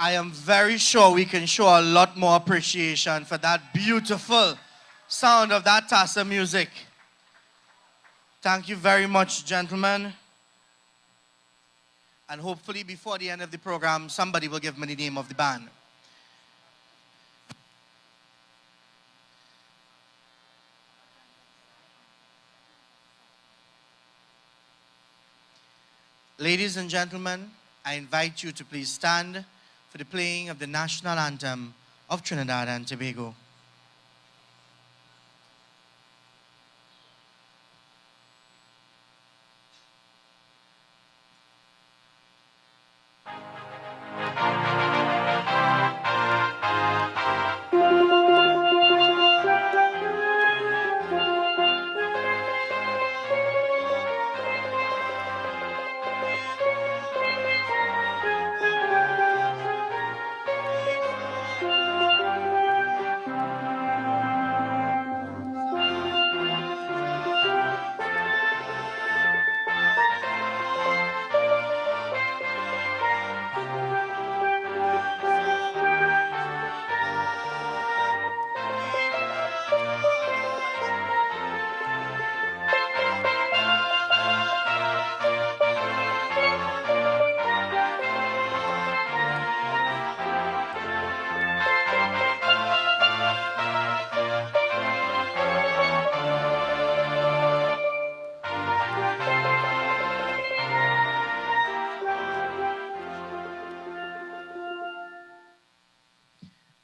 I am very sure we can show a lot more appreciation for that beautiful sound of that Tassa music. Thank you very much, gentlemen. And hopefully before the end of the program, somebody will give me the name of the band. Ladies and gentlemen, I invite you to please stand for the playing of the national anthem of Trinidad and Tobago.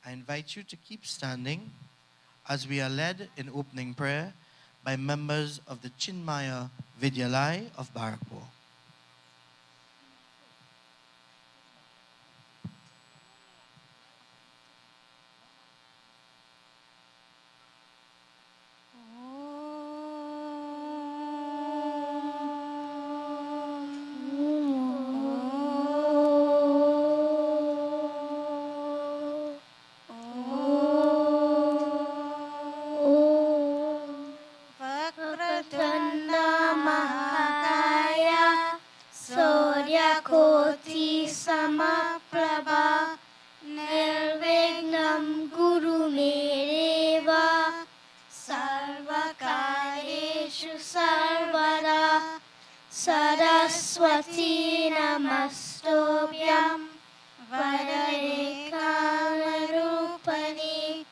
I invite you to keep standing as we are led in opening prayer by members of the Chinmaya Vidyalaya of Barakpur. Saraswati Namastobhyam Vadare Kamarupani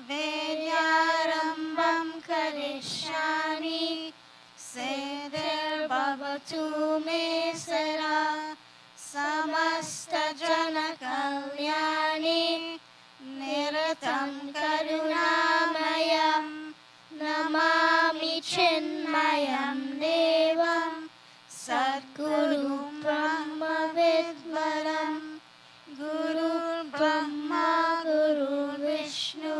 Vedyarambam Karishyami Sedir Bhavatu Me Sara Samasta Jana Kalyani Niratam Karunamayam Namami Chinmayam Devam Sadguru Brahma Vidmaram Guru Brahma Guru Vishnu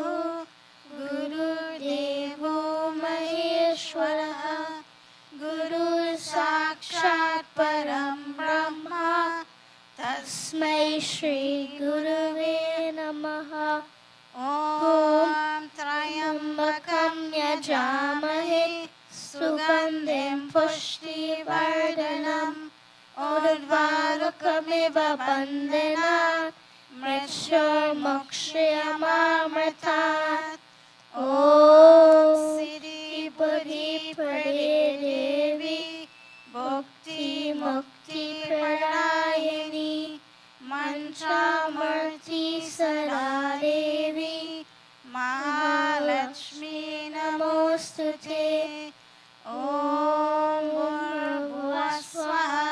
Guru Devo Maheshwara Guru Sakshat Param Brahma Tasmai Shri Gurave Namaha Om Trayambakam Yajamahe Sugandhim Pushti Vardhanam Urvarukamiva Bandhanat Mritshur Mokshayamamritat Om Siddhi Buddhi Prade Devi Bhakti Mukti Pradayani Mantra Murti Sada Devi Mahalakshmi Namostute Om Bhurabhuvah Swaha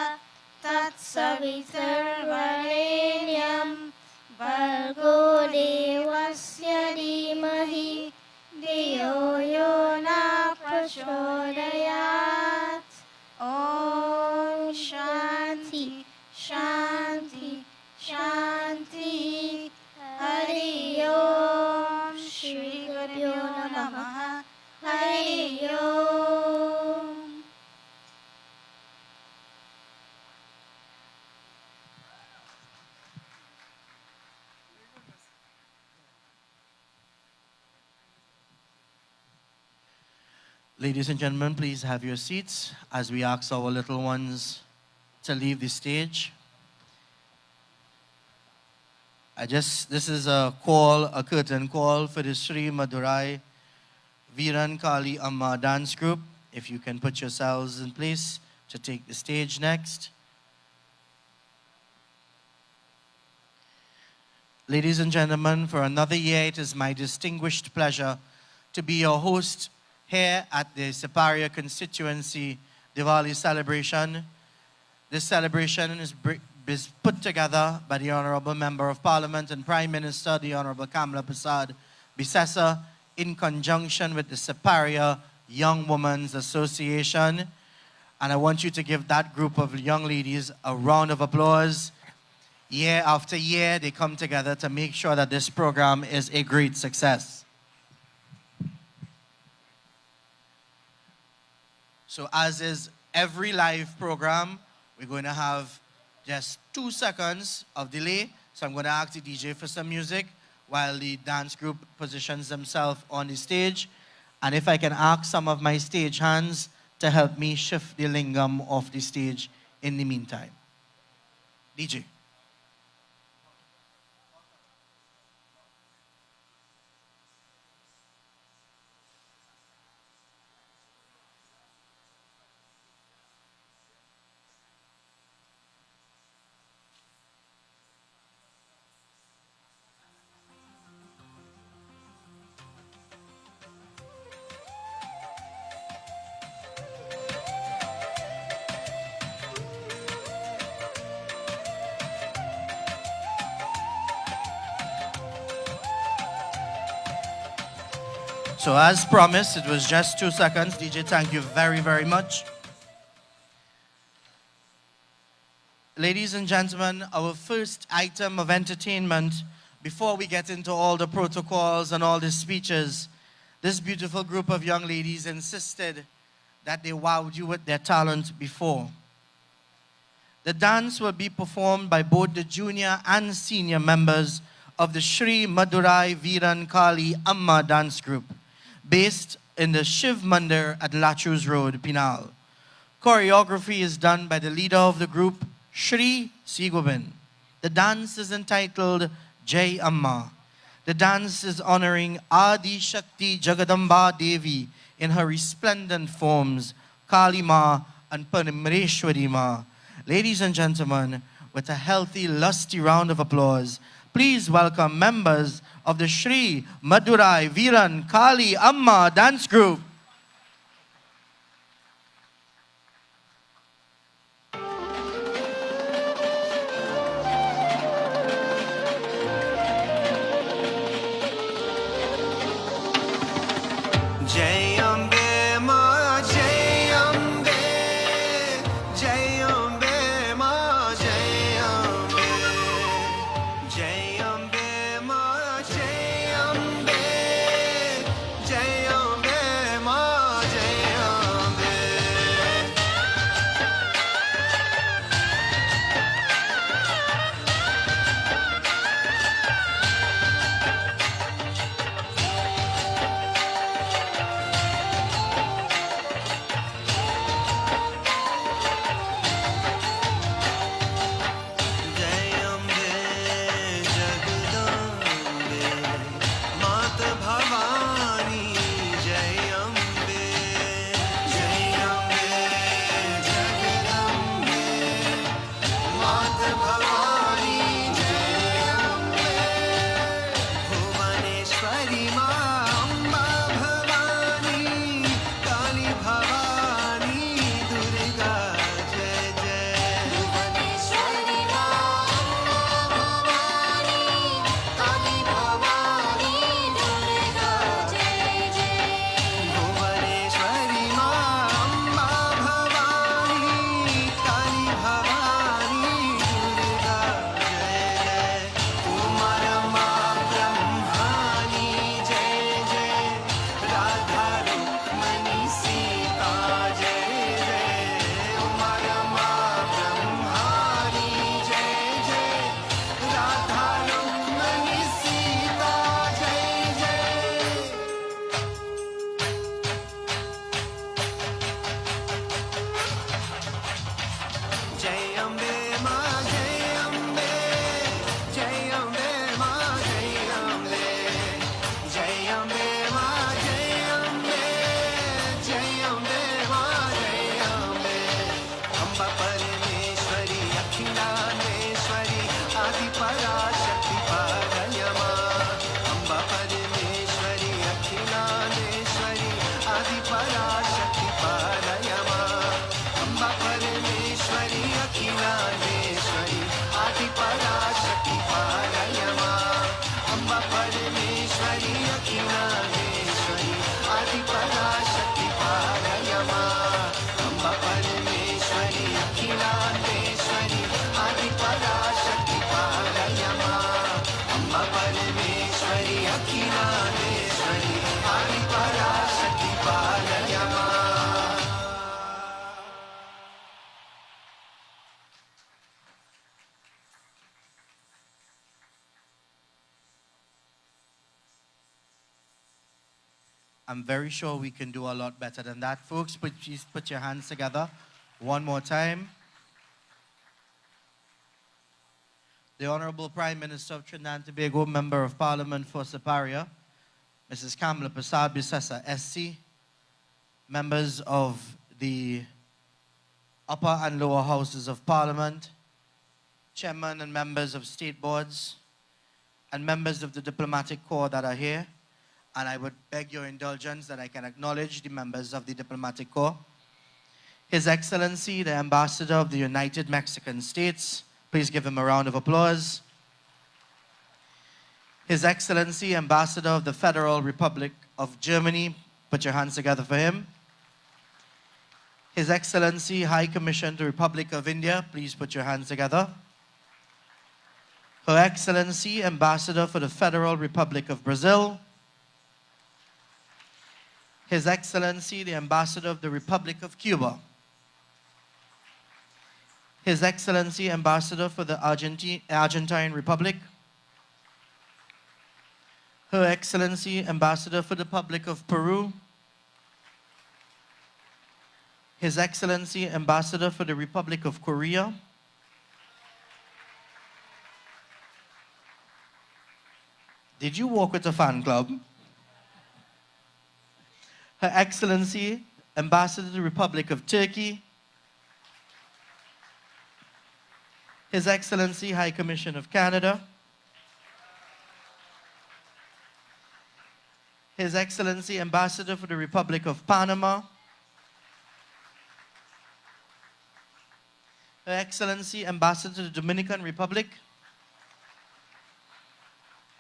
Tatsavitarvarenyam Bhargo Devasya Dhimahi Dhiyo Yo Na Prachodayat Om Shanti Shanti Shanti Hari Om Shri Gurubhyo Namaha Hari Om. Ladies and gentlemen, please have your seats as we ask our little ones to leave the stage. This is a call, a curtain call for the Sri Madurai Viran Kali Amma dance group. If you can put yourselves in place to take the stage next. Ladies and gentlemen, for another year, it is my distinguished pleasure to be your host here at the Siparia Constituency Divali Celebration. This celebration is put together by the Honourable Member of Parliament and Prime Minister, the Honourable Kamla Persad-Bissessar, in conjunction with the Siparia Young Women's Association. And I want you to give that group of young ladies a round of applause. Year after year, they come together to make sure that this program is a great success. So as is every live program, we're going to have just 2 seconds of delay. So I'm going to ask the DJ for some music while the dance group positions themselves on the stage. And if I can ask some of my stage hands to help me shift the lingam off the stage in the meantime. DJ. So as promised, it was just 2 seconds. DJ, thank you very, very much. Ladies and gentlemen, our first item of entertainment, before we get into all the protocols and all the speeches, this beautiful group of young ladies insisted that they wowed you with their talent before. The dance will be performed by both the junior and senior members of the Sri Madurai Viran Kali Amma dance group, based in the Shiv Mandir at Lachus Road, Pinal. Choreography is done by the leader of the group, Shri Sigobin. The dance is entitled Jai Amma. The dance is honoring Adi Shakti Jagadamba Devi in her resplendent forms, Kali Ma and Parameshwari Ma. Ladies and gentlemen, with a healthy, lusty round of applause, please welcome members of the Sri Madurai Viran Kali Amma dance group. I'm very sure we can do a lot better than that. Folks, please put your hands together one more time. The Honourable Prime Minister of Trinidad and Tobago, Member of Parliament for Siparia, Mrs. Kamla Persad-Bissessar, SC, members of the upper and lower houses of Parliament, chairmen and members of state boards, and members of the diplomatic corps that are here. And I would beg your indulgence that I can acknowledge the members of the diplomatic corps. His Excellency, the Ambassador of the United Mexican States. Please give him a round of applause. His Excellency, Ambassador of the Federal Republic of Germany. Put your hands together for him. His Excellency, High Commission to the Republic of India. Please put your hands together. Her Excellency, Ambassador for the Federal Republic of Brazil. His Excellency, the Ambassador of the Republic of Cuba. His Excellency, Ambassador for the Argentine Republic. Her Excellency, Ambassador for the Republic of Peru. His Excellency, Ambassador for the Republic of Korea. Did you walk with a fan club? Her Excellency, Ambassador to the Republic of Turkey. His Excellency, High Commission of Canada. His Excellency, Ambassador for the Republic of Panama. Her Excellency, Ambassador to the Dominican Republic.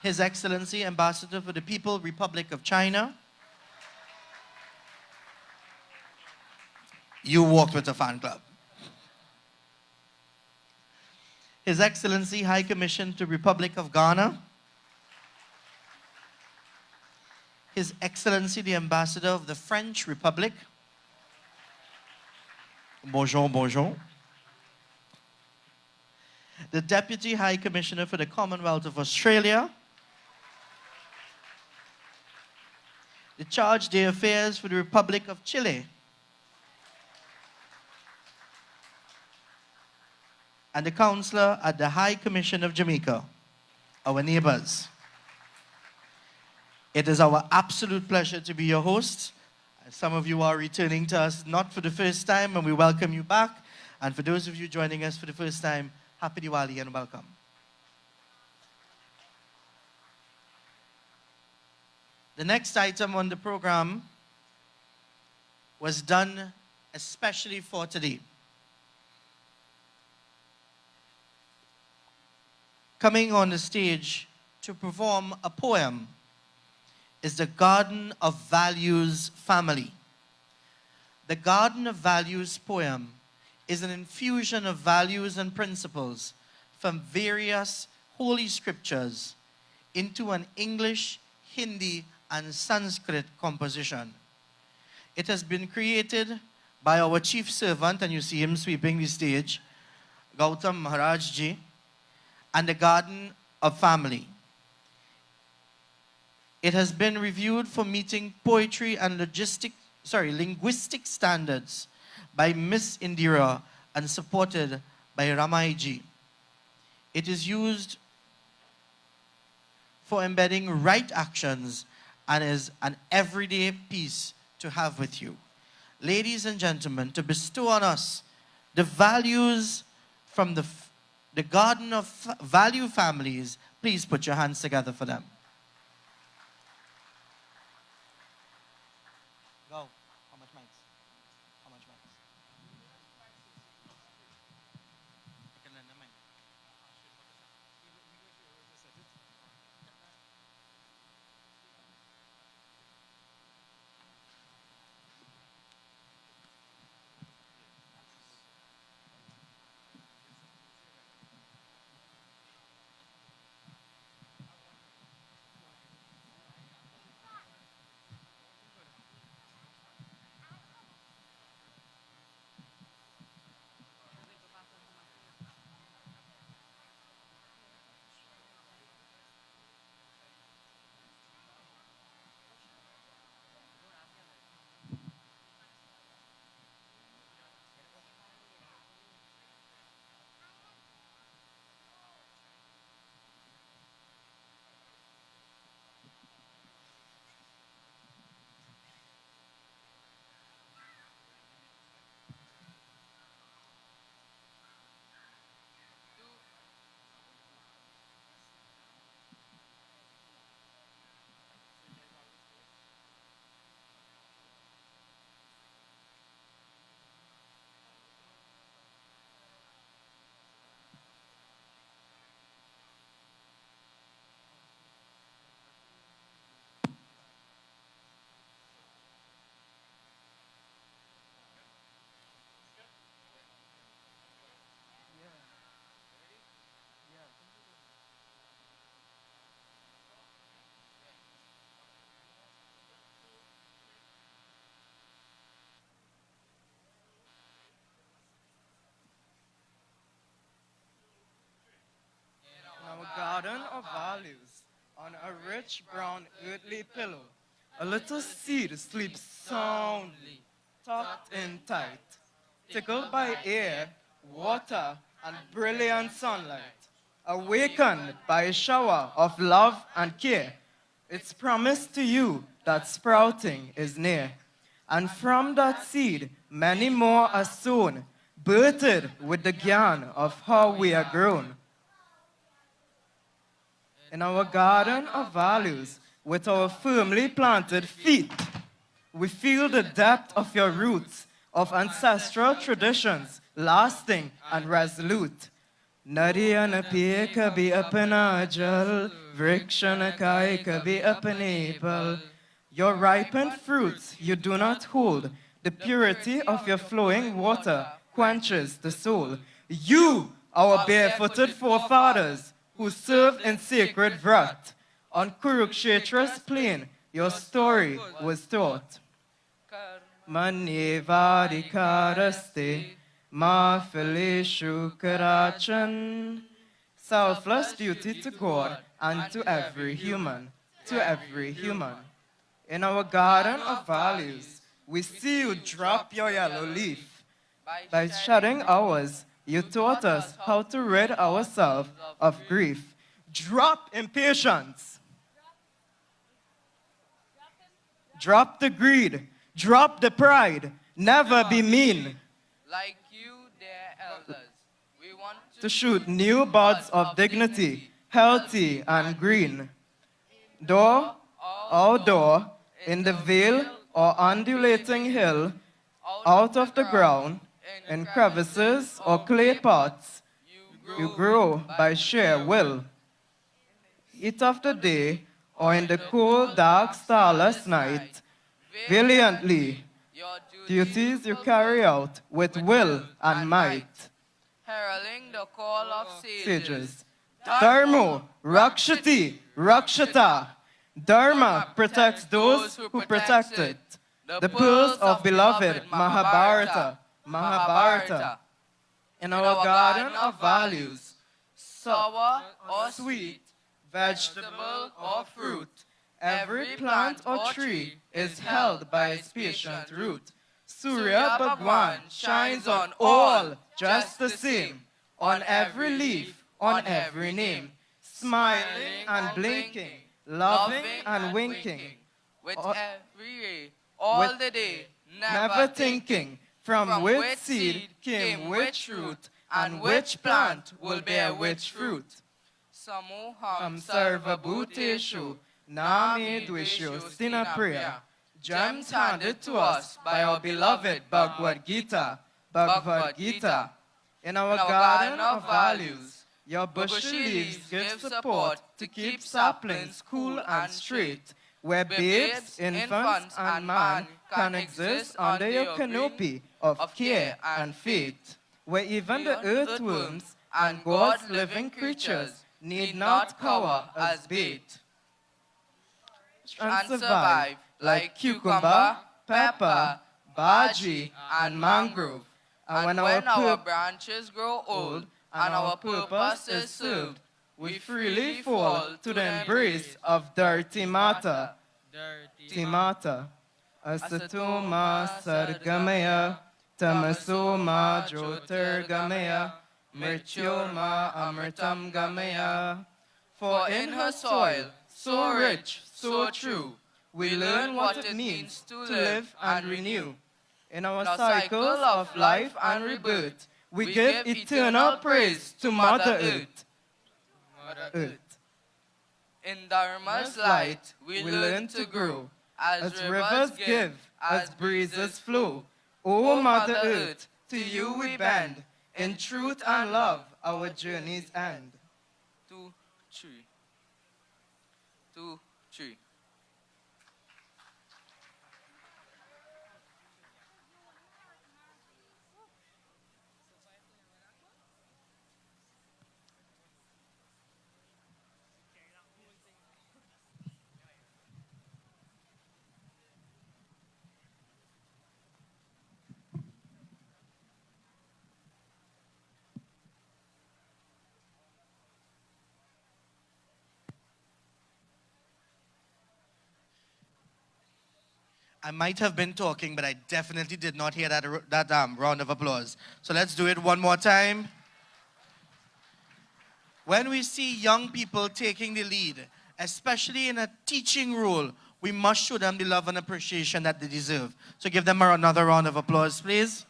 His Excellency, Ambassador for the People's Republic of China. You walked with a fan club. His Excellency, High Commission to the Republic of Ghana. His Excellency, the Ambassador of the French Republic. Bonjour, bonjour. The Deputy High Commissioner for the Commonwealth of Australia. The Charge d'Affaires for the Republic of Chile. And the Counselor at the High Commission of Jamaica, our neighbors. It is our absolute pleasure to be your host. Some of you are returning to us not for the first time, and we welcome you back. And for those of you joining us for the first time, Happy Diwali and welcome. The next item on the program was done especially for today. Coming on the stage to perform a poem is the Garden of Values family. The Garden of Values poem is an infusion of values and principles from various holy scriptures into an English, Hindi, and Sanskrit composition. It has been created by our chief servant, and you see him sweeping the stage, Gautam Maharaj Ji, and the Garden of Family. It has been reviewed for meeting poetry and linguistic standards by Miss Indira and supported by Ramai Ji. It is used for embedding right actions and is an everyday piece to have with you. Ladies and gentlemen, to bestow on us the values from the Garden of Value families, please put your hands together for them. Go. How much mics? How much mics? I can lend a mic. values on a rich brown earthly pillow. A little seed sleeps soundly, tucked in tight, tickled by air, water, and brilliant sunlight. Awakened by a shower of love and care, it's promised to you that sprouting is near. And from that seed, many more are sown, birthed with the yarn of how we are grown. In our garden of values, with our firmly planted feet, we feel the depth of your roots, of ancestral traditions, lasting and resolute. Nadiya piye kabhi apna jal, vriksha kai kabhi apne pal. Your ripened fruits you do not hold. The purity of your flowing water quenches the soul. You, our barefooted forefathers, who served in sacred vrat, on Kurukshetra's plain, your story was taught. Manevadikaraste, ma felishu karachan. Selfless duty to God and to every human, to every human. In our garden of values, we see you drop your yellow leaf. By shedding ours, you taught us how to rid ourselves of grief. Drop impatience. Drop the greed. Drop the pride. Never be mean. Like you, dear elders, we want To shoot new buds of dignity, healthy and green. Door, outdoor, in the vale or undulating hill, out of the ground, in crevices or clay pots, you grow by sheer will. Heat of the day, or in the cool, dark, starless night, valiantly, your duties you carry out with will and might. heralding the call of Sages. Dharmo, Rakshati, Rakshata. Dharma protects those who protect it. The pearls of beloved Mahabharata, Mahabharata. In our garden of values, sour or sweet, vegetable or fruit, every plant or tree is held by its patient root. Surya Bhagwan shines on all just the same, on every leaf, on every name, smiling and blinking, loving and winking, with all- every ray, all with- the day, never thinking from which seed came which root, and which plant will bear which fruit. Samuham Sarva Bhuteshu, Name Dvishyo Stinapriya. Gems handed to us by our beloved Bhagavad Gita, Bhagavad Gita. In our garden of values, your bushy leaves give support to keep saplings cool and straight, where babes, infants, and man can exist under your canopy of care and faith, where even the earthworms and God's living creatures need not cower as bait and survive like cucumber, pepper, bhaji, and mangrove. And when our branches grow old and our purpose is served, we freely fall to the embrace of dirty matter. Dirty matter. Asatoma sargamaya, tamasoma jyotirgamaya, mrityoma amritam gamaya. For in her soil, so rich, so true, we learn what it means to live and renew. In our cycle of life and rebirth, we give eternal praise to Mother Earth. Earth. In Dharma's light, we learn to grow. As rivers give, as breezes flow. O Mother Earth, to you we bend. In truth and love, our journeys end. 2, 3. 2, 3. I might have been talking, but I definitely did not hear that round of applause. So let's do it one more time. When we see young people taking the lead, especially in a teaching role, we must show them the love and appreciation that they deserve. So give them another round of applause, please.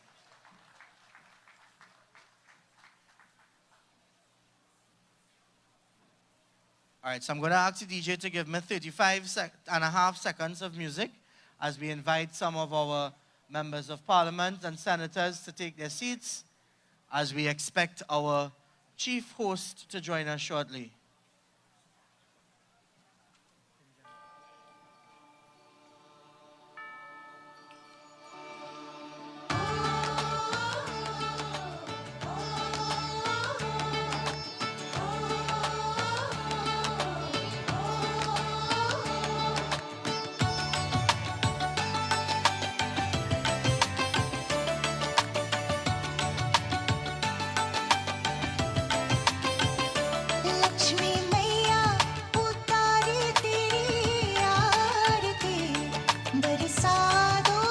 All right, so I'm going to ask the DJ to give me 35.5 seconds of music as we invite some of our members of parliament and senators to take their seats as we expect our chief host to join us shortly. Lakshmi मैया उतारी तेरी आरती बरसा दो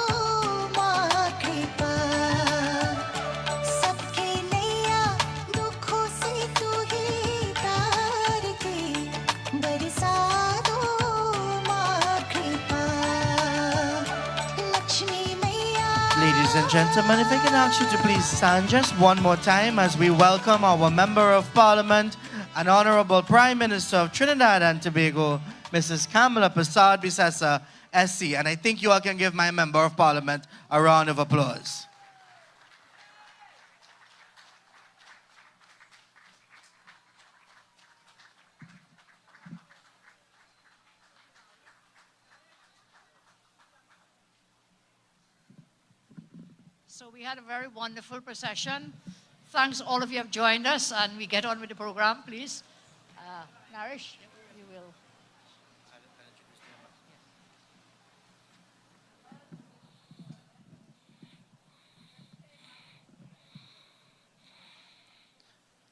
माँ कृपा सबके नैया दुखों से तू ही तारती बरसा दो माँ कृपा लक्ष्मी मैया. Ladies and gentlemen, if I can ask you to please stand just one more time as we welcome our Member of Parliament and Honourable Prime Minister of Trinidad and Tobago, Mrs. Kamla Persad-Bissessar, SC. And I think you all can give my Member of Parliament a round of applause. So we had a very wonderful procession. Thanks, all of you have joined us, and we get on with the program, please. Narish, you will.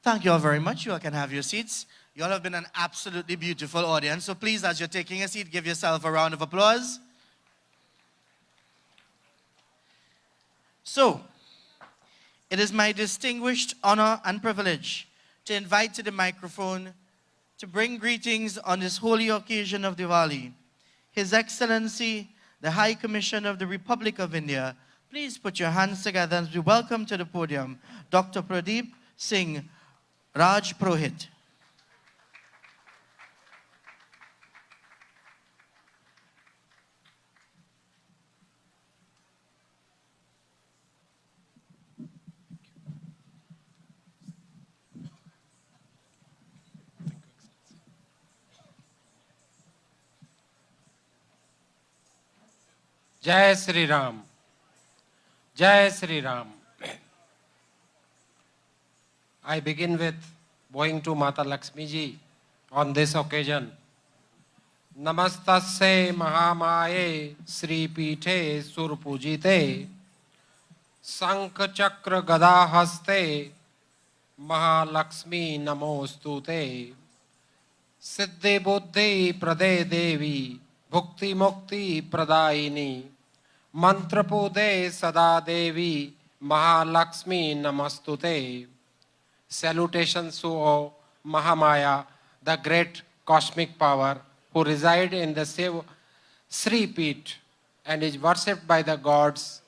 Thank you all very much. You all can have your seats. You all have been an absolutely beautiful audience. So please, as you're taking a seat, give yourself a round of applause. So, it is my distinguished honor and privilege to invite to the microphone to bring greetings on this holy occasion of Diwali, His Excellency, the High Commissioner of the Republic of India. Please put your hands together as we welcome to the podium Dr. Pradeep Singh Raj Prohit. Jai Sri Ram. Jai Sri Ram. I begin with bowing to Mata Lakshmi ji on this occasion. Namastasya Mahamaye Sri Pithe Surpujite Sankha Chakra Gada Haste Mahalakshmi Namostute Siddhi Buddhi Prade Devi Bhukti Mukti Pradayini Mantrapude Sada Devi Mahalakshmi Namastute. Salutations to O Mahamaya, the great cosmic power who reside in the Sri Pit and is worshipped by the gods.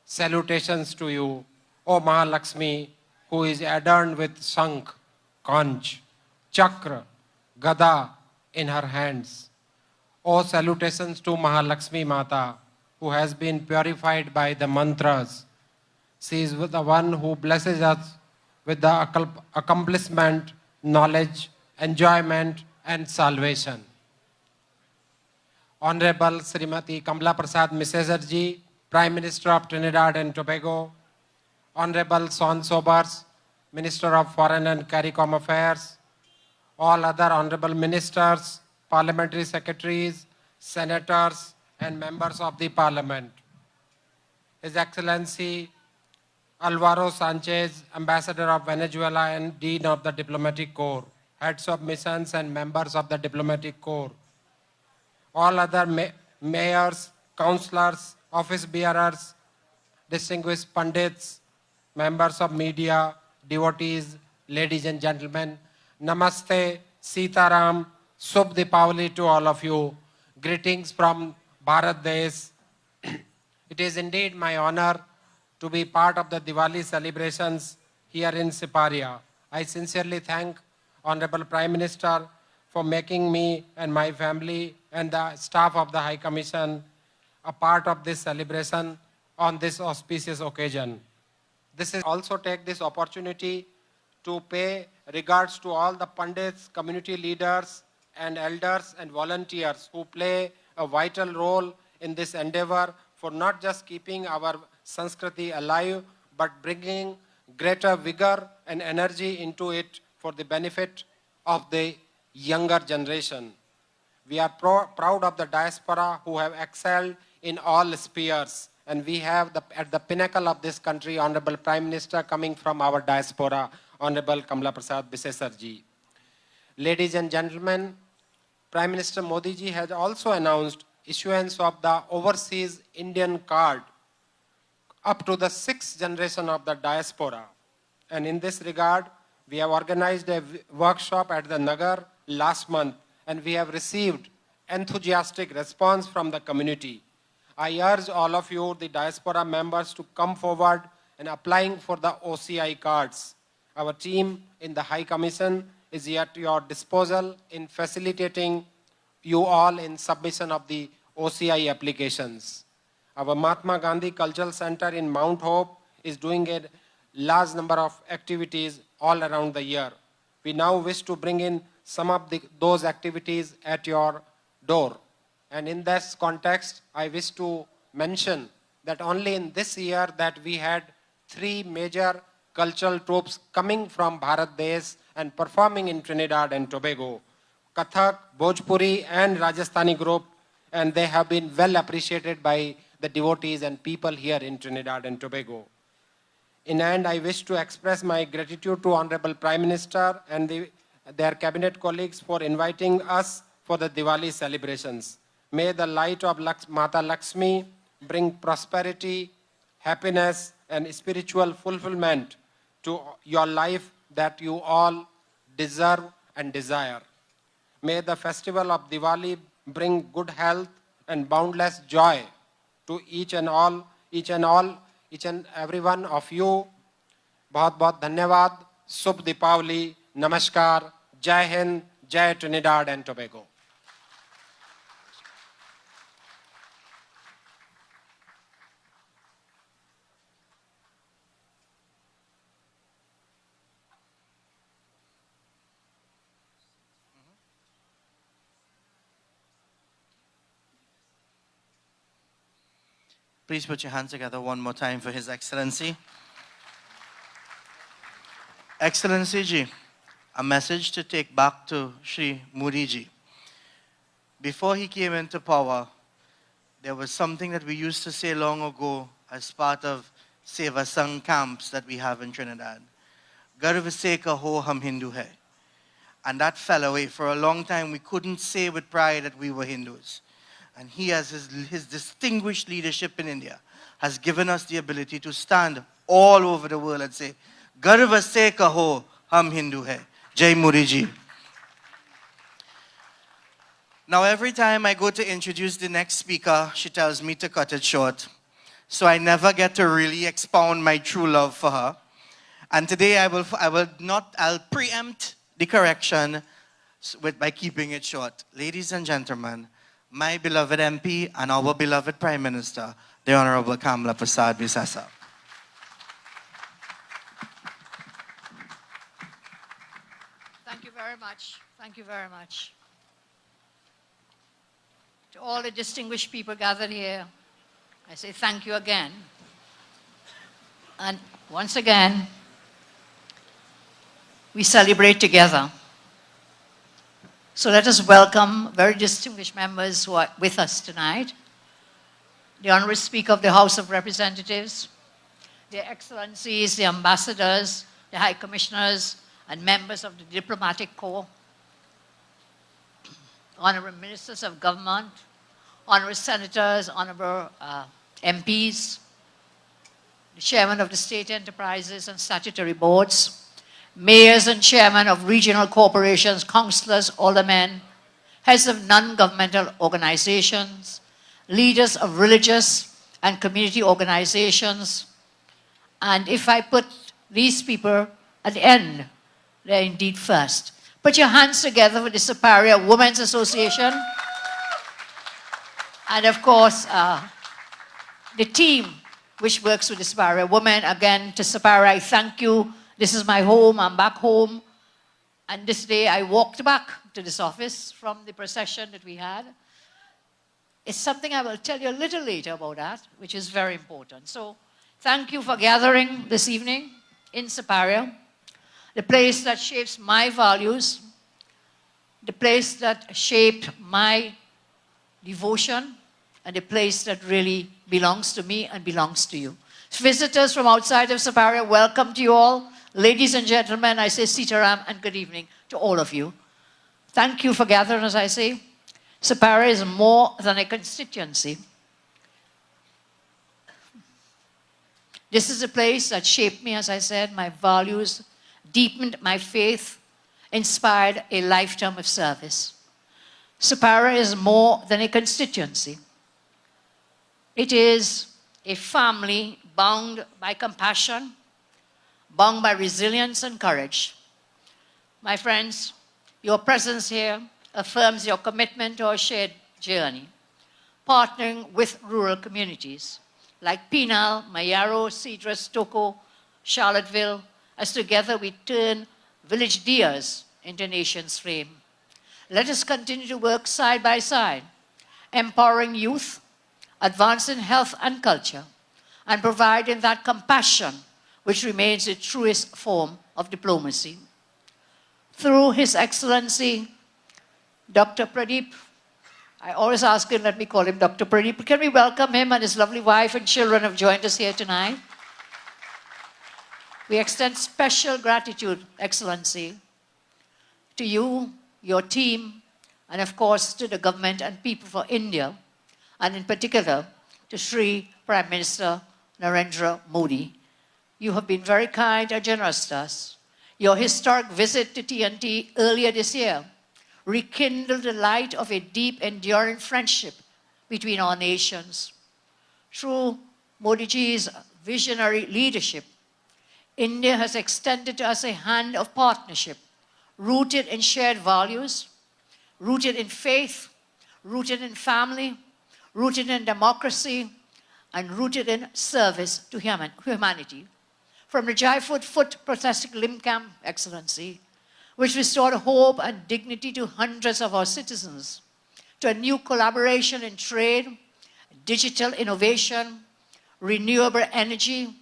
Salutations to you, O Mahalakshmi, who is adorned with Shankh, Conch, Chakra, Gada in her hands. O salutations to Mahalakshmi Mata, who has been purified by the mantras. She is the one who blesses us with the accomplishment, knowledge, enjoyment, and salvation. Honourable Srimati Kamla Persad-Bissessar ji, Prime Minister of Trinidad and Tobago, Honourable Son Sobers, Minister of Foreign and CARICOM Affairs, all other Honourable Ministers, Parliamentary Secretaries, Senators, and Members of the Parliament. His Excellency Alvaro Sanchez, Ambassador of Venezuela and Dean of the Diplomatic Corps, heads of missions and members of the Diplomatic Corps, all other mayors, councillors, office bearers, distinguished pundits, members of media, devotees, ladies and gentlemen, Namaste, Sitaram, Subh Dipavali to all of you. Greetings from Bharat Desh. It is indeed my honor to be part of the Diwali celebrations here in Siparia. I sincerely thank Honourable Prime Minister for making me and my family and the staff of the High Commission a part of this celebration on this auspicious occasion. This is also take this opportunity to pay regards to all the pundits, community leaders, and elders and volunteers who play a vital role in this endeavor for not just keeping our Sanskriti alive, but bringing greater vigor and energy into it for the benefit of the younger generation. We are proud of the diaspora who have excelled in all spheres, and we have at the pinnacle of this country, Honorable Prime Minister coming from our diaspora, Honorable Kamla Persad-Bissessar ji. Ladies and gentlemen, Prime Minister Modi ji has also announced issuance of the overseas Indian card up to the 6th generation of the diaspora. And in this regard, we have organized a workshop at the Nagar last month, and we have received enthusiastic response from the community. I urge all of you, the diaspora members, to come forward and applying for the OCI cards. Our team in the High Commission is at your disposal in facilitating you all in submission of the OCI applications. Our Mahatma Gandhi Cultural Center in Mount Hope is doing a large number of activities all around the year. We now wish to bring in some of those activities at your door. And in this context, I wish to mention that only in this year that we had 3 major cultural troupes coming from Bharat Desh and performing in Trinidad and Tobago, Kathak, Bhojpuri and Rajasthani group, and they have been well appreciated by the devotees and people here in Trinidad and Tobago. In end, I wish to express my gratitude to Honorable Prime Minister and their cabinet colleagues for inviting us for the Diwali celebrations. May the light of Mata Lakshmi bring prosperity, happiness, and spiritual fulfillment to your life that you all deserve and desire. May the festival of Diwali bring good health and boundless joy to each and every one of you. बहुत बहुत धन्यवाद. शुभ दीपावली. नमस्कार. जय हिंद. जय Trinidad and Tobago. Please put your hands together one more time for His Excellency. Excellency ji, a message to take back to Shri Modi ji. Before he came into power, there was something that we used to say long ago as part of Seva Sangh camps that we have in Trinidad. Garv se kaho hum Hindu hai. And that fell away. For a long time, we couldn't say with pride that we were Hindus. And he, as his distinguished leadership in India, has given us the ability to stand all over the world and say, Garv se kaho hum Hindu hai. Jai Modi ji. Now every time I go to introduce the next speaker, she tells me to cut it short. So I never get to really expound my true love for her. And today I'll preempt the correction by keeping it short. Ladies and gentlemen, my beloved MP and our beloved Prime Minister, the Honourable Kamla Persad-Bissessar. Thank you very much. Thank you very much. To all the distinguished people gathered here, I say thank you again. And once again, we celebrate together. So let us welcome very distinguished members who are with us tonight. The Honourable Speaker of the House of Representatives, Their Excellencies, the Ambassadors, the High Commissioners, and members of the Diplomatic Corps, Honourable Ministers of Government, honorable senators, honorable MPs, the chairman of the state enterprises and statutory boards, mayors and chairmen of regional corporations, councillors, aldermen, heads of non-governmental organizations, leaders of religious and community organizations. And if I put these people at the end, they're indeed first. Put your hands together for the Siparia Women's Association. And of course, the team which works with the Siparia women. Again, to Siparia, I thank you. This is my home. I'm back home. And this day, I walked back to this office from the procession that we had. It's something I will tell you a little later about that, which is very important. So thank you for gathering this evening in Siparia, the place that shapes my values, the place that shaped my devotion, and the place that really belongs to me and belongs to you. Visitors from outside of Siparia, welcome to you all. Ladies and gentlemen, I say Sitaram and good evening to all of you. Thank you for gathering, as I say. Siparia is more than a constituency. This is a place that shaped me, as I said, my values, deepened my faith, inspired a lifetime of service. Siparia is more than a constituency. It is a family bound by compassion, bound by resilience and courage. My friends, your presence here affirms your commitment to our shared journey, partnering with rural communities like Pinal, Mayaro, Cedros, Toko, Charlottesville, as together we turn village dias into nation's frame. Let us continue to work side by side, empowering youth, advancing health and culture, and providing that compassion which remains the truest form of diplomacy. Through His Excellency, Dr. Pradeep, I always ask him, let me call him Dr. Pradeep. Can we welcome him and his lovely wife and children have joined us here tonight? We extend special gratitude, Excellency, to you, your team, and of course to the government and people for India, and in particular to Sri Prime Minister Narendra Modi. You have been very kind and generous to us. Your historic visit to TNT earlier this year rekindled the light of a deep, enduring friendship between our nations. Through Modi ji's visionary leadership, India has extended to us a hand of partnership, rooted in shared values, rooted in faith, rooted in family, rooted in democracy, and rooted in service to humanity. From the Jaipur Foot Prosthetic Limb Camp, Excellency, which restored hope and dignity to hundreds of our citizens, to a new collaboration in trade, digital innovation, renewable energy,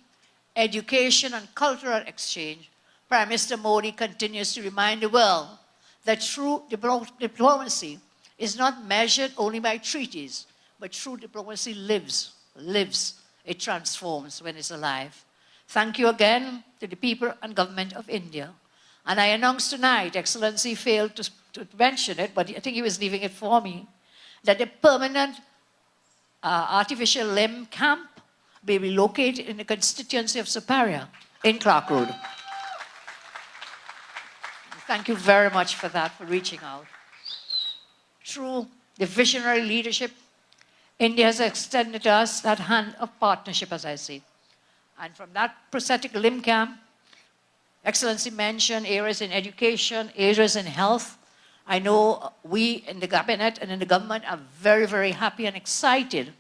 education, and cultural exchange, Prime Minister Modi continues to remind the world that true diplomacy is not measured only by treaties, but true diplomacy lives. It transforms when it's alive. Thank you again to the people and government of India. And I announce tonight, Excellency failed to mention it, but I think he was leaving it for me, that the permanent artificial limb camp will be located in the constituency of Siparia in Clark Road. Thank you very much for that, for reaching out. Through the visionary leadership, India has extended to us that hand of partnership, as I say. And from that prosthetic limb camp, Excellency mentioned areas in education, areas in health. I know we in the cabinet and in the government are very, very happy and excited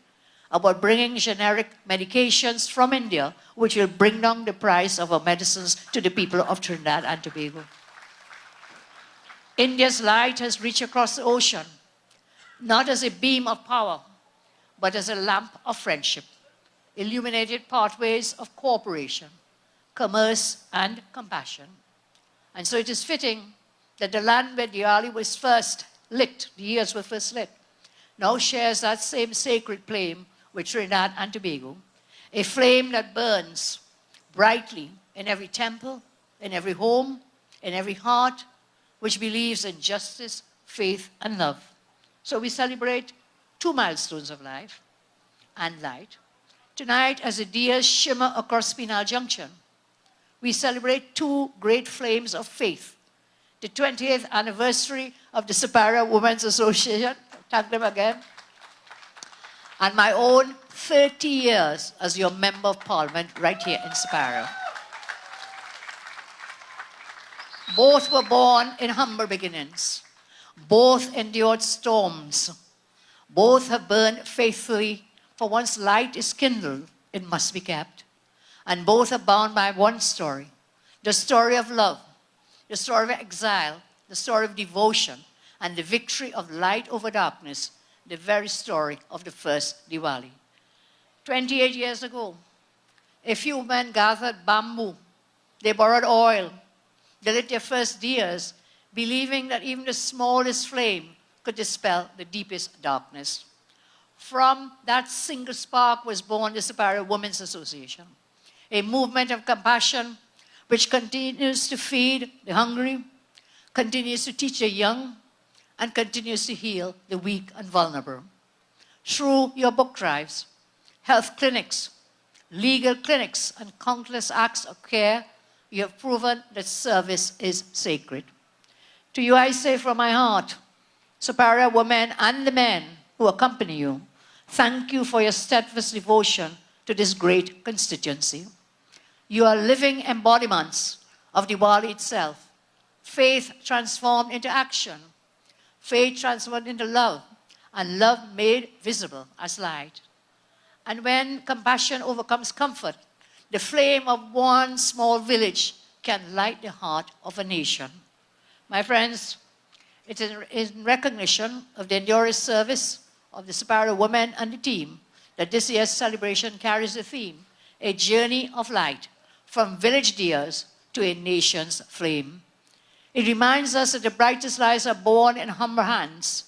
about bringing generic medications from India, which will bring down the price of our medicines to the people of Trinidad and Tobago. India's light has reached across the ocean, not as a beam of power, but as a lamp of friendship, illuminated pathways of cooperation, commerce, and compassion. And so it is fitting that the land where Diwali was first lit, the years were first lit, now shares that same sacred flame with Trinidad and Tobago, a flame that burns brightly in every temple, in every home, in every heart, which believes in justice, faith, and love. So we celebrate two milestones of life and light. Tonight, as the dias shimmer across Penal Junction, we celebrate two great flames of faith. The 20th anniversary of the Siparia Women's Association, thank them again, and my own 30 years as your Member of Parliament right here in Siparia. Both were born in humble beginnings. Both endured storms. Both have burned faithfully, for once light is kindled, it must be kept. And both are bound by one story, the story of love, the story of exile, the story of devotion, and the victory of light over darkness, the very story of the first Diwali. 28 years ago, a few men gathered bamboo. They borrowed oil. They lit their first diyas, believing that even the smallest flame could dispel the deepest darkness. From that single spark was born the Siparia Women's Association, a movement of compassion which continues to feed the hungry, continues to teach the young, and continues to heal the weak and vulnerable. Through your book drives, health clinics, legal clinics, and countless acts of care, you have proven that service is sacred. To you I say from my heart, Siparia women and the men who accompany you, thank you for your steadfast devotion to this great constituency. You are living embodiments of Diwali itself. Faith transformed into action, faith transformed into love, and love made visible as light. And when compassion overcomes comfort, the flame of one small village can light the heart of a nation. My friends, it is in recognition of the enduring service of the Siparia women and the team that this year's celebration carries the theme, a journey of light from village diyas to a nation's flame. It reminds us that the brightest lights are born in humble hands.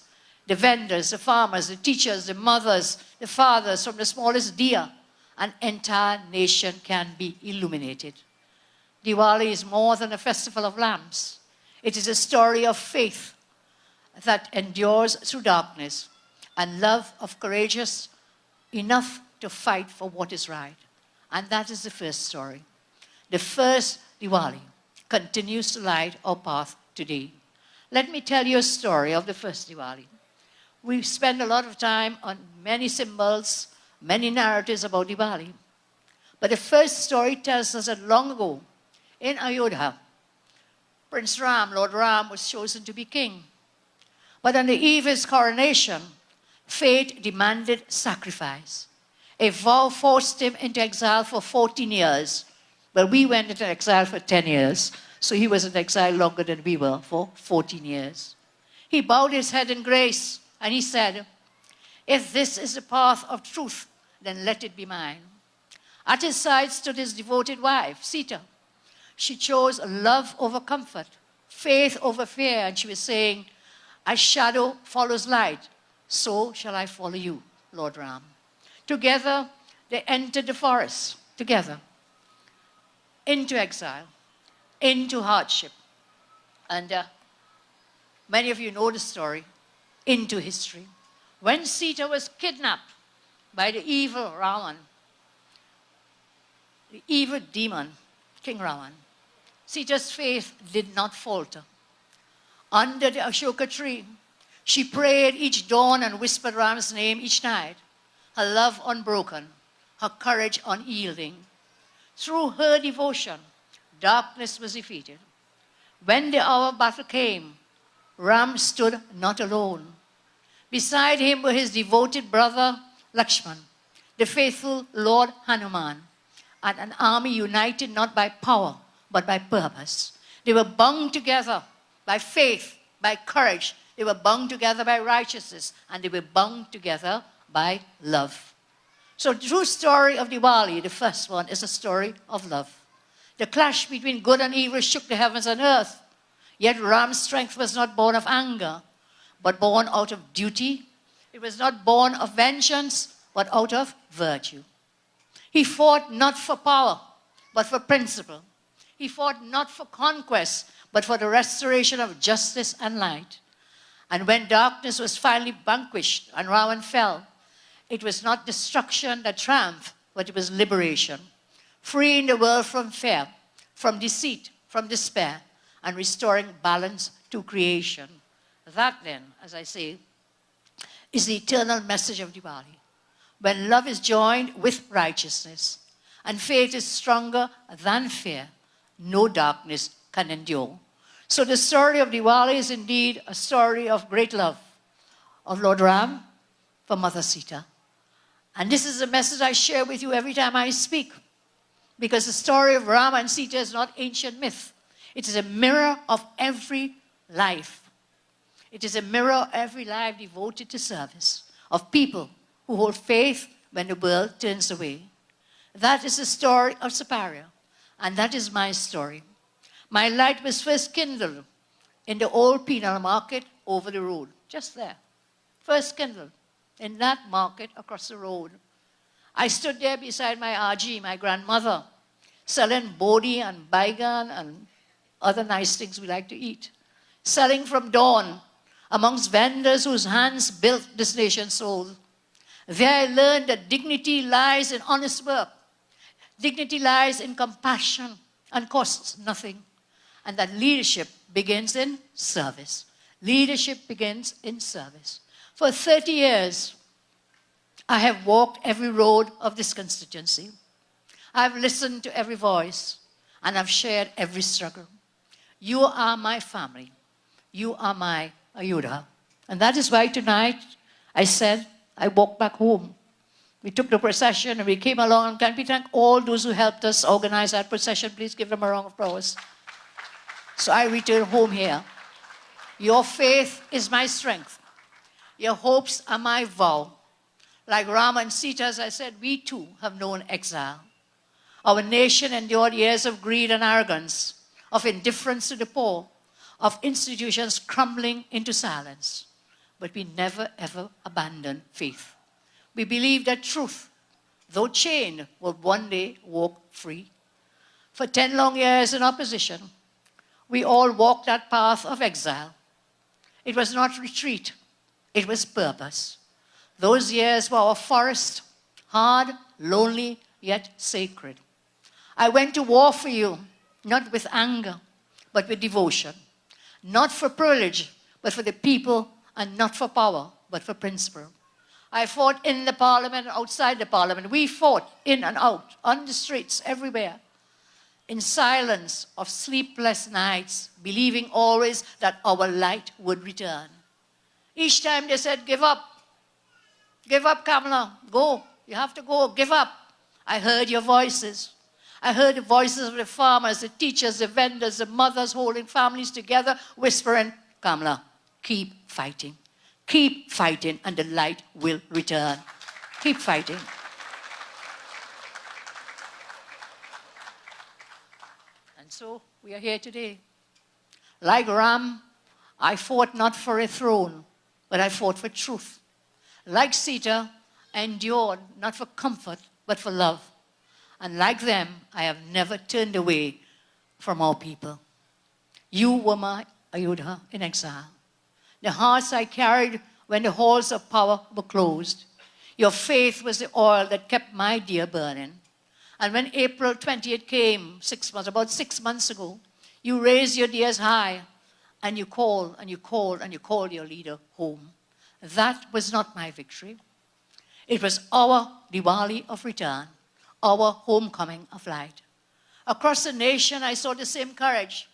The vendors, the farmers, the teachers, the mothers, the fathers, from the smallest diya, an entire nation can be illuminated. Diwali is more than a festival of lamps. It is a story of faith that endures through darkness and love of courageous enough to fight for what is right. And that is the first story. The first Diwali continues to light our path today. Let me tell you a story of the first Diwali. We spend a lot of time on many symbols, many narratives about Diwali. But the first story tells us that long ago, in Ayodhya, Prince Ram, Lord Ram, was chosen to be king. But on the eve of his coronation, fate demanded sacrifice. A vow forced him into exile for 14 years. Well, we went into exile for 10 years, so he was in exile longer than we were, for 14 years. He bowed his head in grace, and he said, "If this is the path of truth, then let it be mine." At his side stood his devoted wife, Sita. She chose love over comfort, faith over fear, and she was saying, "As shadow follows light, so shall I follow you, Lord Ram." Together, they entered the forest, together, into exile, into hardship. And many of you know the story, into history. When Sita was kidnapped by the evil Ravan, the evil demon, King Ravan, Sita's faith did not falter. Under the Ashoka tree, she prayed each dawn and whispered Ram's name each night, her love unbroken, her courage unyielding. Through her devotion, darkness was defeated. When the hour of battle came, Ram stood not alone. Beside him were his devoted brother Lakshman, the faithful Lord Hanuman, and an army united not by power, but by purpose. They were bound together by faith, by courage. They were bound together by righteousness, and they were bound together by love. So the true story of Diwali, the first one, is a story of love. The clash between good and evil shook the heavens and earth. Yet Ram's strength was not born of anger, but born out of duty. It was not born of vengeance, but out of virtue. He fought not for power, but for principle. He fought not for conquest, but for the restoration of justice and light. And when darkness was finally vanquished and Ravan fell, it was not destruction that triumphed, but it was liberation. Freeing the world from fear, from deceit, from despair, and restoring balance to creation. That then, as I say, is the eternal message of Diwali. When love is joined with righteousness, and faith is stronger than fear, no darkness can endure. So the story of Diwali is indeed a story of great love of Lord Ram for Mother Sita. And this is a message I share with you every time I speak, because the story of Ram and Sita is not ancient myth. It is a mirror of every life. It is a mirror of every life devoted to service, of people who hold faith when the world turns away. That is the story of Siparia, and that is my story. My light was first kindled in the old penal market over the road, just there. First kindled in that market across the road. I stood there beside my RG, my grandmother, selling bodhi and baigan and other nice things we like to eat. Selling from dawn amongst vendors whose hands built this nation's soul. There I learned that dignity lies in honest work. Dignity lies in compassion and costs nothing. And that leadership begins in service. Leadership begins in service. For 30 years, I have walked every road of this constituency. I've listened to every voice, and I've shared every struggle. You are my family. You are my Ayudha. And that is why tonight I said I walked back home. We took the procession and we came along. Can we thank all those who helped us organize that procession? Please give them a round of applause. So I return home here. Your faith is my strength. Your hopes are my vow. Like Rama and Sita, as I said, we too have known exile. Our nation endured years of greed and arrogance, of indifference to the poor, of institutions crumbling into silence. But we never ever abandoned faith. We believed that truth, though chained, will one day walk free. For 10 long years in opposition, we all walked that path of exile. It was not retreat, it was purpose. Those years were our forest, hard, lonely, yet sacred. I went to war for you, not with anger, but with devotion. Not for privilege, but for the people, and not for power, but for principle. I fought in the parliament and outside the parliament. We fought in and out, on the streets, everywhere. In silence of sleepless nights, believing always that our light would return. Each time they said, give up. Give up, Kamla. Go. You have to go. Give up. I heard your voices. I heard the voices of the farmers, the teachers, the vendors, the mothers holding families together, whispering, Kamla, keep fighting. Keep fighting and the light will return. Keep fighting. And so we are here today. Like Ram, I fought not for a throne, but I fought for truth. Like Sita, I endured not for comfort, but for love. And like them, I have never turned away from our people. You were my Ayudha in exile. The hearts I carried when the halls of power were closed. Your faith was the oil that kept my deer burning. And when April 20th came, about 6 months ago, you raised your deers high and you called and you called and you called your leader home. That was not my victory. It was our Diwali of return, our homecoming of light. Across the nation, I saw the same courage.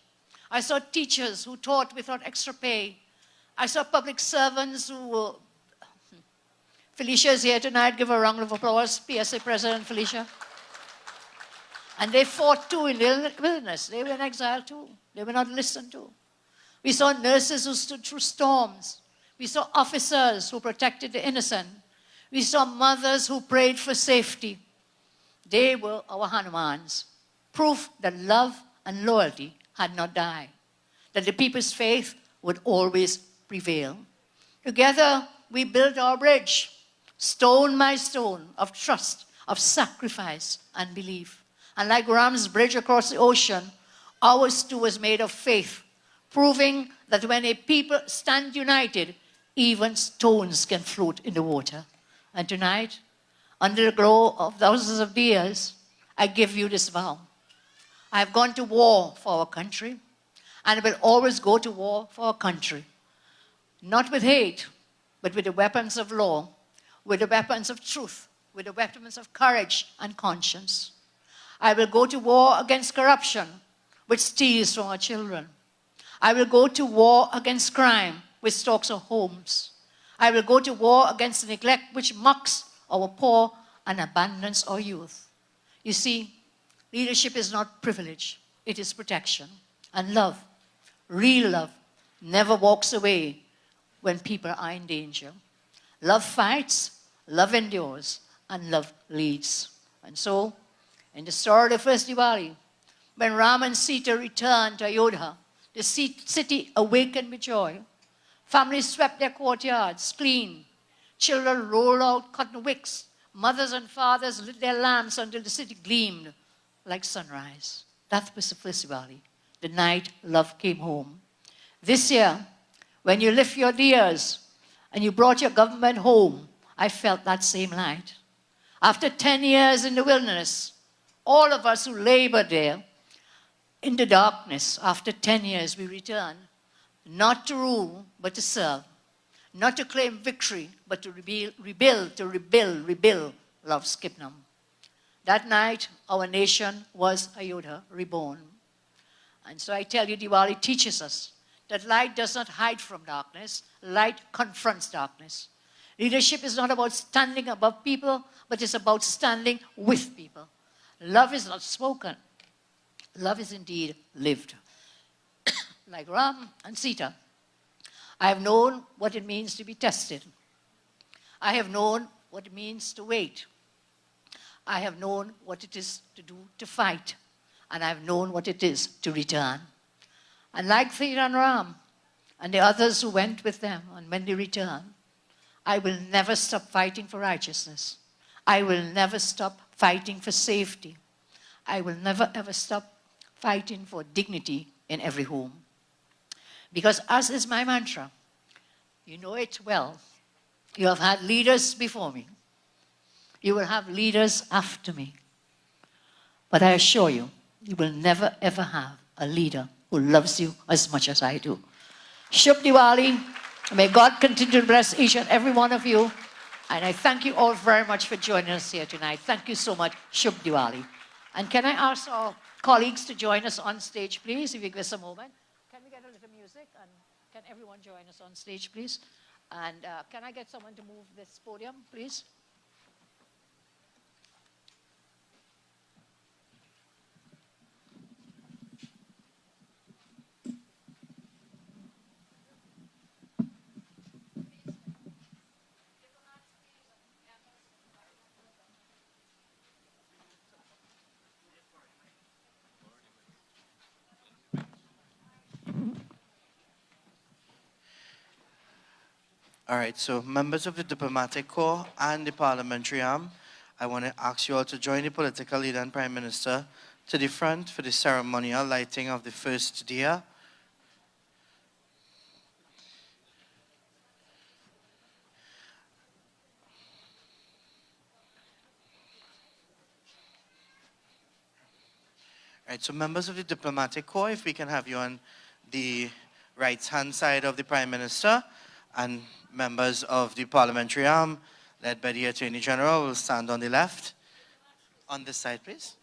I saw teachers who taught without extra pay. I saw public servants who were... Felicia is here tonight. Give her a round of applause. PSA President Felicia. And they fought too in the wilderness. They were in exile too. They were not listened to. We saw nurses who stood through storms. We saw officers who protected the innocent. We saw mothers who prayed for safety. They were our Hanumans. Proof that love and loyalty had not died. That the people's faith would always prevail. Together, we built our bridge, stone by stone, of trust, of sacrifice and belief. And like Ram's bridge across the ocean, ours too was made of faith, proving that when a people stand united, even stones can float in the water. And tonight, under the glow of thousands of years, I give you this vow. I have gone to war for our country, and I will always go to war for our country. Not with hate, but with the weapons of law, with the weapons of truth, with the weapons of courage and conscience. I will go to war against corruption, which steals from our children. I will go to war against crime, which stalks our homes. I will go to war against the neglect which mocks our poor and abandons our youth. You see, leadership is not privilege, it is protection. And love, real love, never walks away when people are in danger. Love fights, love endures, and love leads. And so, in the story of the first Diwali, when Ram and Sita returned to Ayodhya, the city awakened with joy. Families swept their courtyards clean. Children rolled out cotton wicks. Mothers and fathers lit their lamps until the city gleamed like sunrise. That was the first Diwali, the night love came home. This year, when you lift your diyas and you brought your government home, I felt that same light. After 10 years in the wilderness, all of us who labored there in the darkness, after 10 years we returned, not to rule, but to serve. Not to claim victory, but to rebuild love's kingdom. That night, our nation was Ayodhya, reborn. And so I tell you, Diwali teaches us that light does not hide from darkness, light confronts darkness. Leadership is not about standing above people, but it's about standing with people. Love is not spoken. Love is indeed lived. Like Ram and Sita, I have known what it means to be tested. I have known what it means to wait. I have known what it is to do to fight. And I have known what it is to return. And like Sita and Ram and the others who went with them, and when they returned, I will never stop fighting for righteousness. I will never stop fighting for safety. I will never ever stop fighting for dignity in every home. Because as is my mantra, you know it well. You have had leaders before me. You will have leaders after me. But I assure you, you will never ever have a leader who loves you as much as I do. Shubh Diwali. May God continue to bless each and every one of you. And I thank you all very much for joining us here tonight. Thank you so much. Shubh Diwali. And can I ask our colleagues to join us on stage, please, if you give us a moment? Can we get a little music? And can everyone join us on stage, please? And can I get someone to move this podium, please? All right, so members of the diplomatic corps and the parliamentary arm, I want to ask you all to join the political leader and Prime Minister to the front for the ceremonial lighting of the first diya. All right, so members of the diplomatic corps, if we can have you on the right-hand side of the Prime Minister, and members of the parliamentary arm, led by the Attorney General, will stand on the left. On this side, please.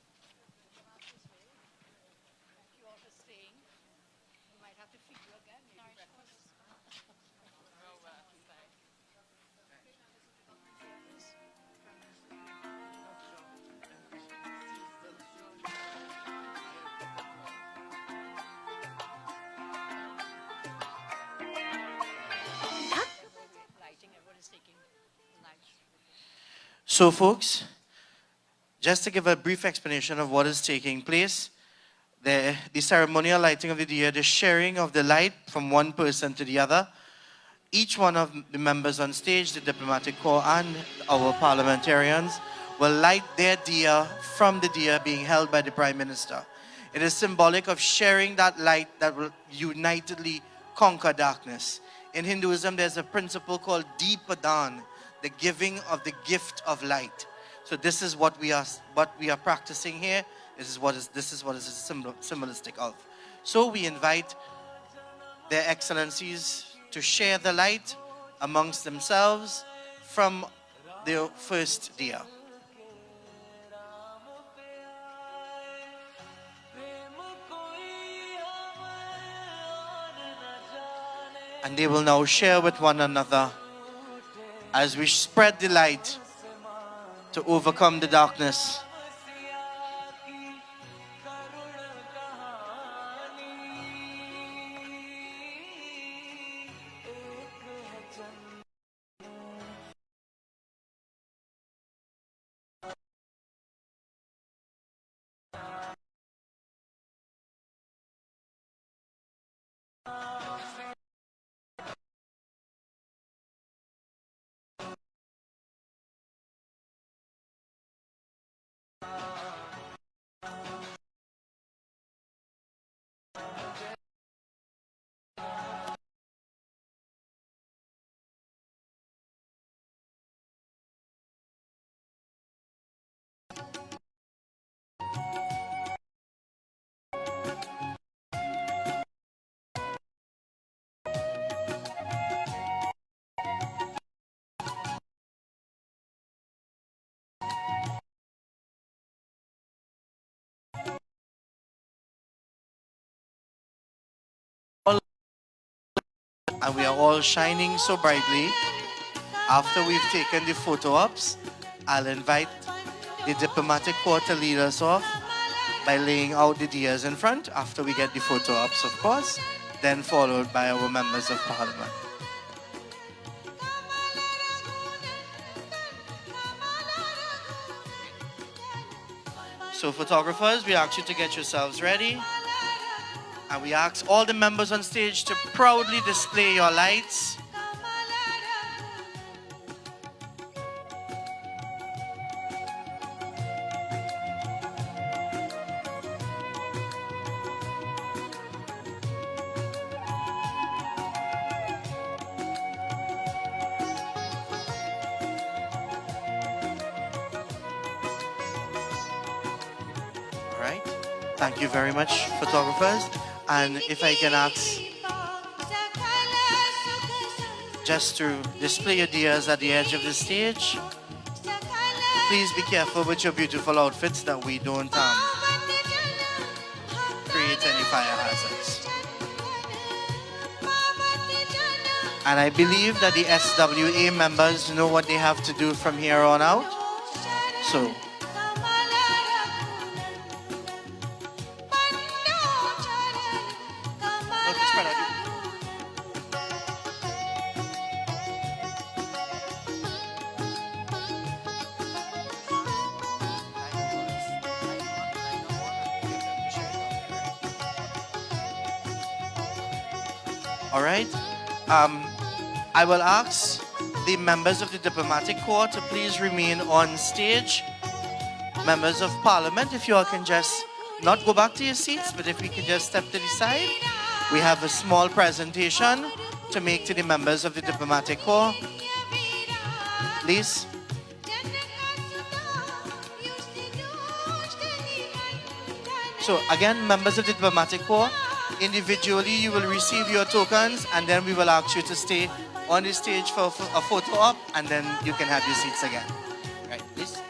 So folks, just to give a brief explanation of what is taking place, the ceremonial lighting of the diya, the sharing of the light from one person to the other, each one of the members on stage, the diplomatic corps and our parliamentarians, will light their diya from the diya being held by the Prime Minister. It is symbolic of sharing that light that will unitedly conquer darkness. In Hinduism, there's a principle called Deepadan, the giving of the gift of light. So this is what we are practicing here. This is what is symbolistic of. So we invite their excellencies to share the light amongst themselves from their first diya. And they will now share with one another as we spread the light to overcome the darkness. And we are all shining so brightly. After we've taken the photo ops, I'll invite the diplomatic corps to lead us off by laying out the diyas in front after we get the photo ops, of course, then followed by our members of parliament. So photographers, we ask you to get yourselves ready. And we ask all the members on stage to proudly display your lights. All right. Thank you very much, photographers. And if I can ask just to display your diyas at the edge of the stage. Please be careful with your beautiful outfits that we don't create any fire hazards. And I believe that the SWA members know what they have to do from here on out. So all right. I will ask the members of the Diplomatic Corps to please remain on stage. Members of Parliament, if you all can just not go back to your seats, but if we can just step to the side. We have a small presentation to make to the members of the Diplomatic Corps. Please. So again, members of the Diplomatic Corps, individually you will receive your tokens, and then we will ask you to stay on the stage for a photo op, and then you can have your seats again. Right, please.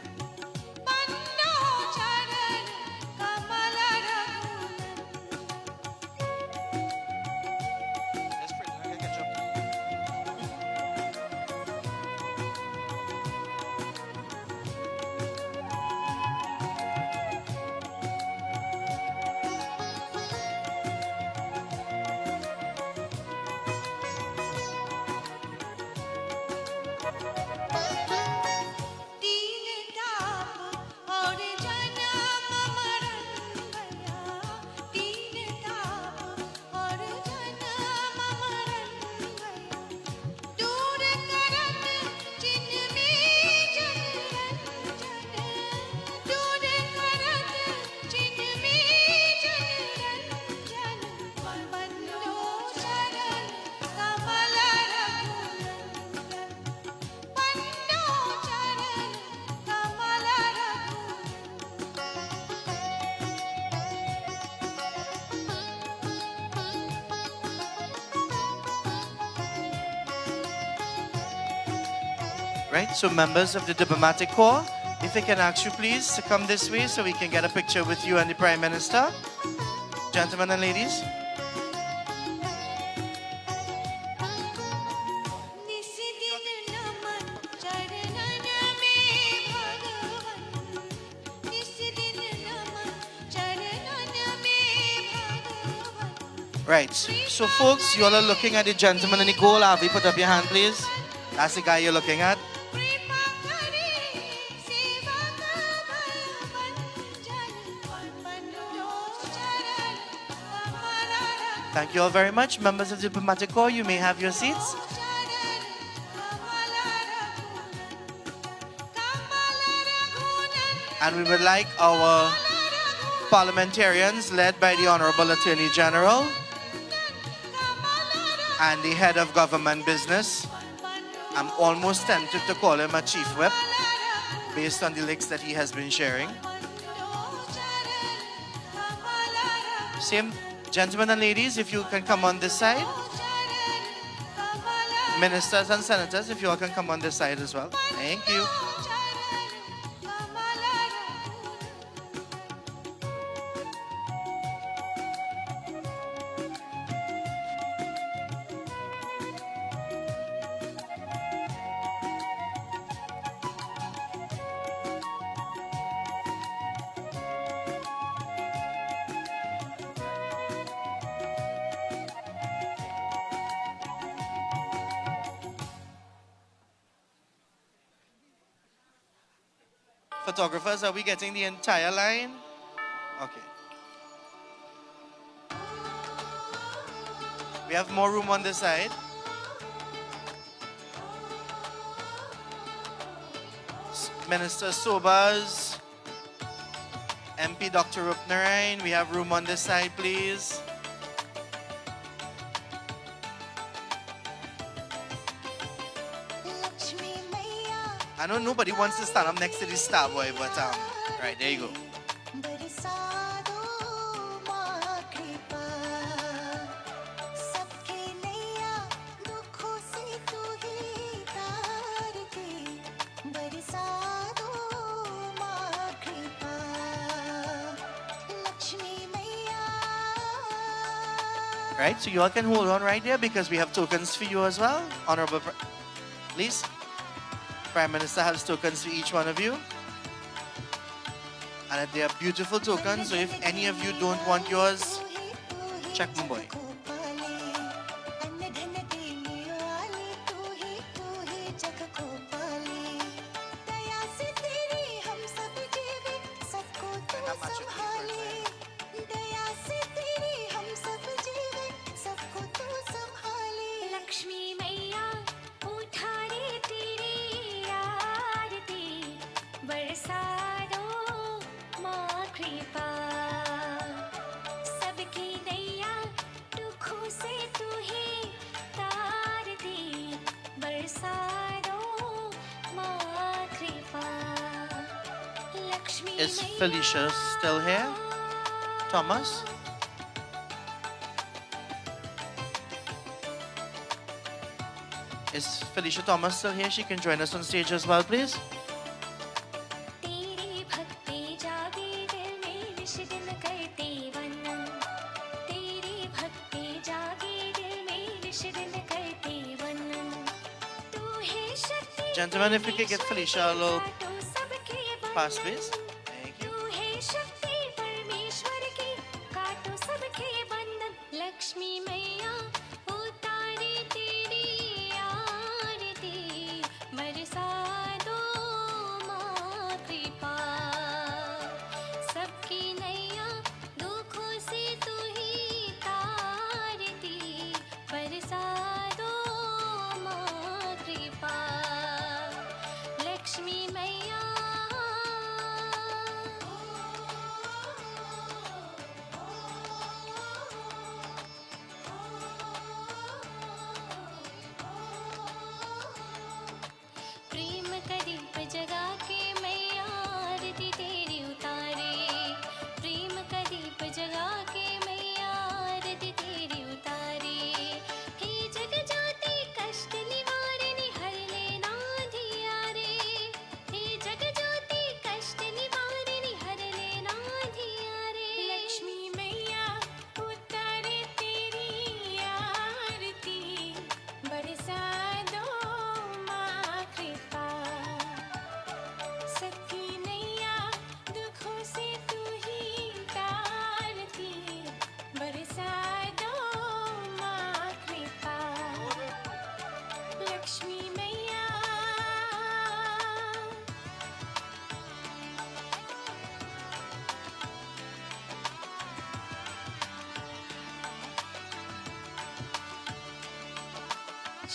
Right, so members of the diplomatic corps, if I can ask you please to come this way so we can get a picture with you and the Prime Minister. Gentlemen and ladies. Right, so folks, you all are looking at the gentleman in the goal. Avi, put up your hand please. That's the guy you're looking at. Thank you all very much. Members of the diplomatic corps, you may have your seats. And we would like our parliamentarians led by the Honourable Attorney General and the head of government business. I'm almost tempted to call him a chief whip based on the licks that he has been sharing. Same gentlemen and ladies, if you can come on this side. Ministers and senators, if you all can come on this side as well. Thank you. Photographers, are we getting the entire line? Okay. We have more room on this side. Minister Sobas, MP Dr. Rupnarain, we have room on this side, please. I know nobody wants to stand up next to this star boy, but right, there you go. Right, so you all can hold on right there because we have tokens for you as well. Honorable, please. Prime Minister has tokens for each one of you. And they are beautiful tokens, so if any of you don't want yours, check my boy. Is Felicia still here? Thomas? Is Felicia Thomas still here? She can join us on stage as well, please. Gentlemen, if we could get Felicia a little pass, please.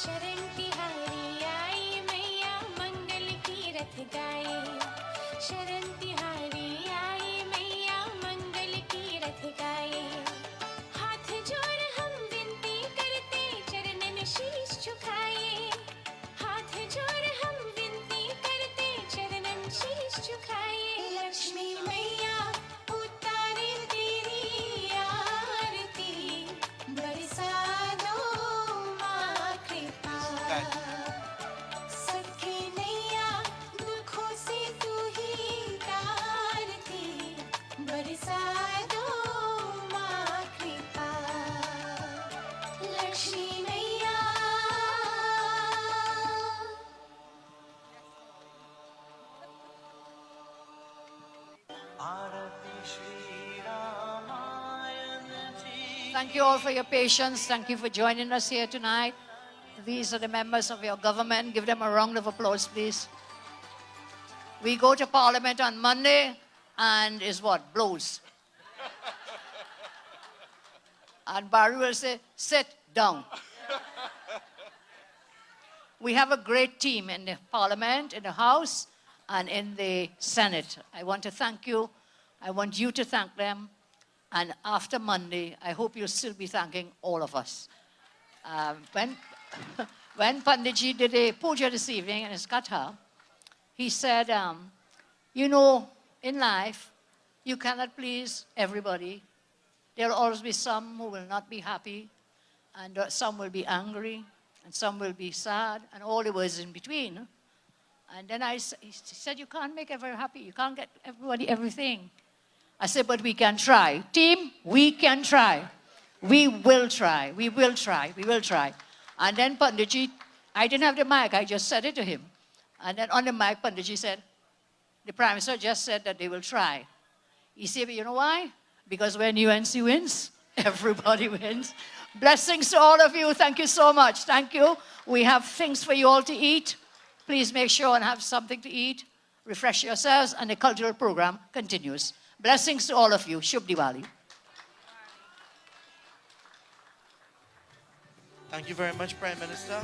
शरण तिहारी आई मैया मंगल की रथ गाए शरण तिहारी आई मैया मंगल की रथ गाए हाथ जोड़ हम विनती करते चरणन शीश झुकाए हाथ जोड़ हम विनती करते चरणन शीश झुकाए लक्ष्मी मैया उतारे तेरी आरती बरसा दो माँ कृपा सबकी नैया दुखों से तू ही तारती बरसा दो माँ कृपा लक्ष्मी मैया Thank you all for your patience. Thank you for joining us here tonight. These are the members of your government. Give them a round of applause, please. We go to Parliament on Monday and is what? Blows. And Barry will say, sit down. We have a great team in the Parliament, in the House, and in the Senate. I want to thank you. I want you to thank them. And after Monday, I hope you'll still be thanking all of us. When Panditji did a puja this evening in his katha, he said, you know, in life, you cannot please everybody. There will always be some who will not be happy, and some will be angry, and some will be sad, and all the words in between. And then he said, you can't make everyone happy. You can't get everybody everything. I said, but we can try. Team, we can try. We will try. We will try. We will try. And then Panditji, I didn't have the mic. I just said it to him. And then on the mic, Panditji said, the Prime Minister just said that they will try. He said, but you know why? Because when UNC wins, everybody wins. Blessings to all of you. Thank you so much. Thank you. We have things for you all to eat. Please make sure and have something to eat. Refresh yourselves, and the cultural program continues. Blessings to all of you. Shubh Diwali. Thank you very much, Prime Minister.